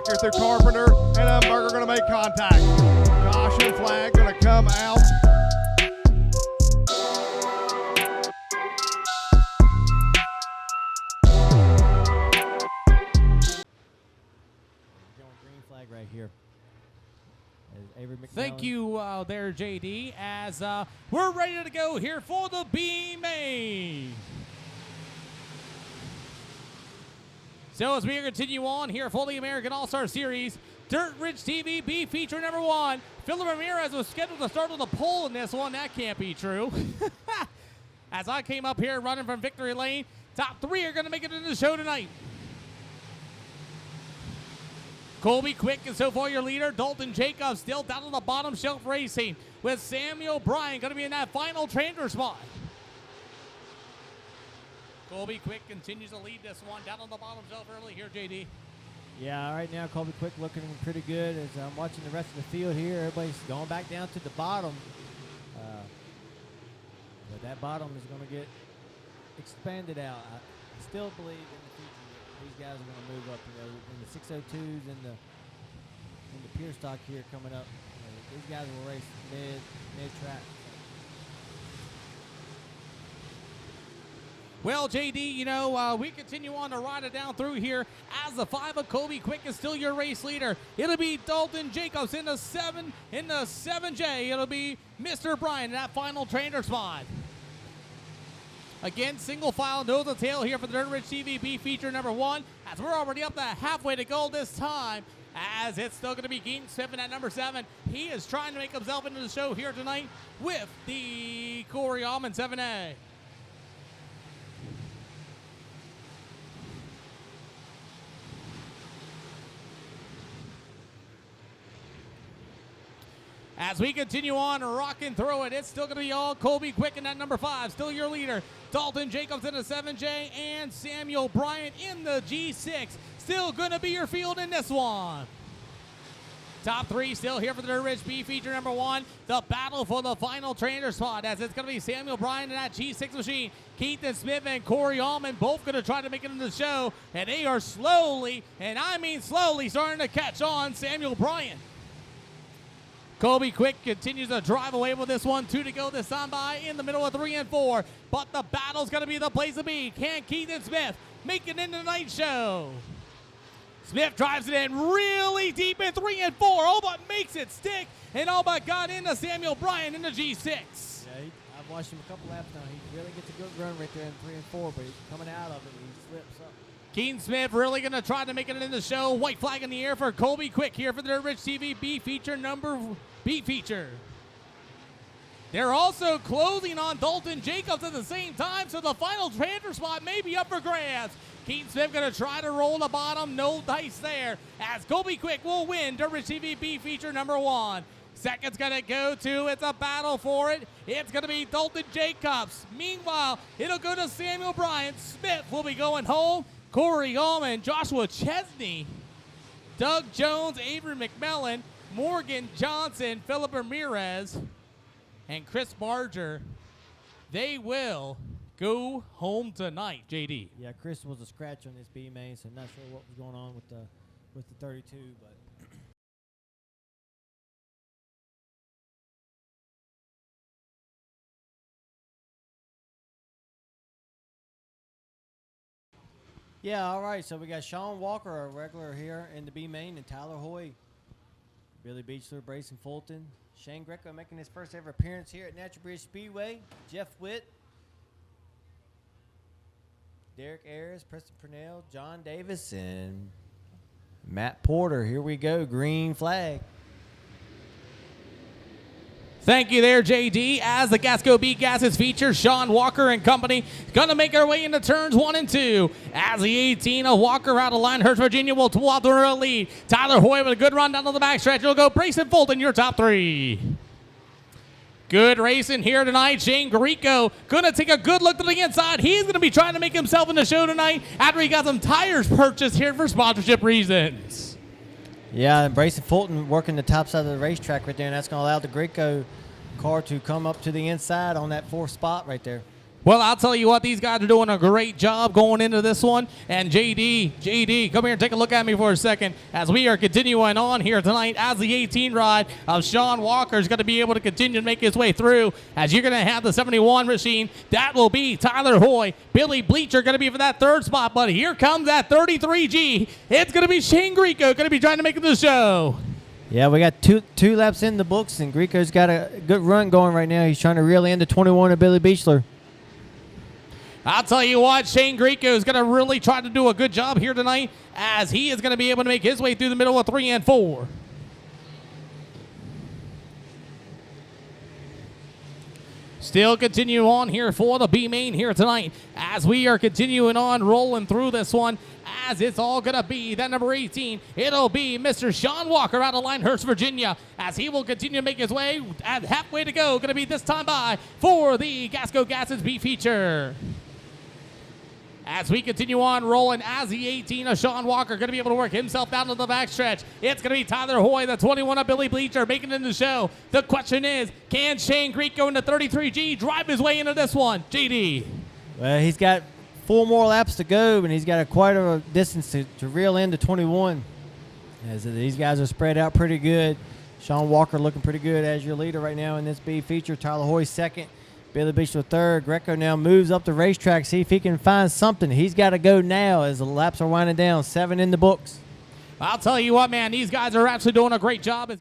back here through Carpenter, and Dunbar are going to make contact. Caution flag going to come out. Green flag right here. Thank you there, JD, as we're ready to go here for the B main. So as we continue on here for the American All-Star Series, DirtRichTV B feature number 1. Philip Ramirez was scheduled to start on the pole in this one. That can't be true. As I came up here running from victory lane, top 3 are going to make it into the show tonight. Colby Quick is so far your leader. Dalton Jacobs still down on the bottom shelf racing with Samuel Bryan going to be in that final trainer spot. Colby Quick continues to lead this one down on the bottom shelf early here, JD. Yeah, right now Colby Quick looking pretty good as I'm watching the rest of the field here. Everybody's going back down to the bottom. But that bottom is going to get expanded out. I still believe in the future these guys are going to move up. You know, in the 602s and the pure stock here coming up. You know, these guys will race mid track. Well, JD, you know, we continue on to ride it down through here as the 5 of Colby Quick is still your race leader. It'll be Dalton Jacobs in the 7J. It'll be Mr. Bryan in that final trainer spot. Again, single file, nose to tail here for the DirtRichTV B feature number 1. As we're already up that halfway to goal this time, as it's still going to be Keaton Smith at number 7. He is trying to make himself into the show here tonight with the Corey Allman 7A. As we continue on, rocking through it, it's still going to be all Colby Quick in that number 5. Still your leader. Dalton Jacobs in the 7J and Samuel Bryan in the G6. Still going to be your field in this one. Top 3 still here for the DirtRich B feature number 1. The battle for the final trainer spot as it's going to be Samuel Bryan in that G6 machine. Keaton Smith and Corey Allman both going to try to make it into the show. And they are slowly, and I mean slowly, starting to catch on Samuel Bryan. Colby Quick continues to drive away with this one. 2 to go this time by in the middle of 3 and 4. But the battle's going to be the place to be. Can Keaton Smith make it into the night show? Smith drives it in really deep in 3 and 4. Oh, but makes it stick. And all but got into Samuel Bryan in the G6. Yeah, I've watched him a couple laps now. He really gets a good run right there in 3 and 4, but he's coming out of it and he slips up. Keaton Smith really going to try to make it in the show. White flag in the air for Colby Quick here for the DirtRichTV B feature B feature. They're also closing on Dalton Jacobs at the same time, so the final transfer spot may be up for grabs. Keaton Smith going to try to roll the bottom. No dice there, as Colby Quick will win DirtRichTV B feature number 1. Second's going to go to, it's a battle for it. It's going to be Dalton Jacobs. Meanwhile, it'll go to Samuel Bryan. Smith will be going home. Corey Allman, Joshua Chesney, Doug Jones, Avery McMillan, Morgan Johnson, Philip Ramirez, and Chris Barger. They will go home tonight, JD. Yeah, Chris was a scratch on this B main, so not sure what was going on with the 32, but yeah, all right. So we got Sean Walker, a regular here in the B main, and Tyler Hoy, Billy Beachler, Brayson Fulton, Shane Greco making his first ever appearance here at Natural Bridge Speedway, Jeff Witt, Derek Ayers, Preston Purnell, John Davis, and Matt Porter. Here we go, green flag. Thank you there, JD. As the Gasco B Gases feature, Sean Walker and company gonna make our way into turns 1 and 2. As the 18 of Walker out of line, Hearst, Virginia will pull out the early lead. Tyler Hoy with a good run down to the backstretch. It'll go Brayson Fulton, your top 3. Good racing here tonight. Shane Greco gonna take a good look to the inside. He's gonna be trying to make himself in the show tonight after he got some tires purchased here for sponsorship reasons. Yeah, and Brayson Fulton working the top side of the racetrack right there, and that's going to allow the Greco car to come up to the inside on that 4th spot right there. Well, I'll tell you what, these guys are doing a great job going into this one. And JD, come here and take a look at me for a second as we are continuing on here tonight as the 18 ride of Sean Walker is going to be able to continue to make his way through as you're going to have the 71 machine. That will be Tyler Hoy. Billy Bleacher going to be for that third spot, but here comes that 33G. It's going to be Shane Greco going to be trying to make it to the show. Yeah, we got two laps in the books, and Greco's got a good run going right now. He's trying to reel in the 21 of Billy Beechler. I'll tell you what, Shane Greco is going to really try to do a good job here tonight as he is going to be able to make his way through the middle of 3 and 4. Still continue on here for the B main here tonight as we are continuing on rolling through this one as it's all going to be that number 18. It'll be Mr. Sean Walker out of Linehurst, Virginia, as he will continue to make his way at halfway to go. Going to be this time by for the Gasco Gases B feature. As we continue on rolling as the 18 of Sean Walker going to be able to work himself down to the backstretch. It's going to be Tyler Hoy, the 21 of Billy Bleacher, making it in the show. The question is, can Shane Greco in the 33G drive his way into this one? JD. Well, he's got 4 more laps to go, and he's got quite a distance to reel into 21. As these guys are spread out pretty good. Sean Walker looking pretty good as your leader right now in this B feature. Tyler Hoy second. Billy Beechler third. Greco now moves up the racetrack, see if he can find something. He's got to go now as the laps are winding down. 7 in the books. I'll tell you what, man, these guys are actually doing a great job.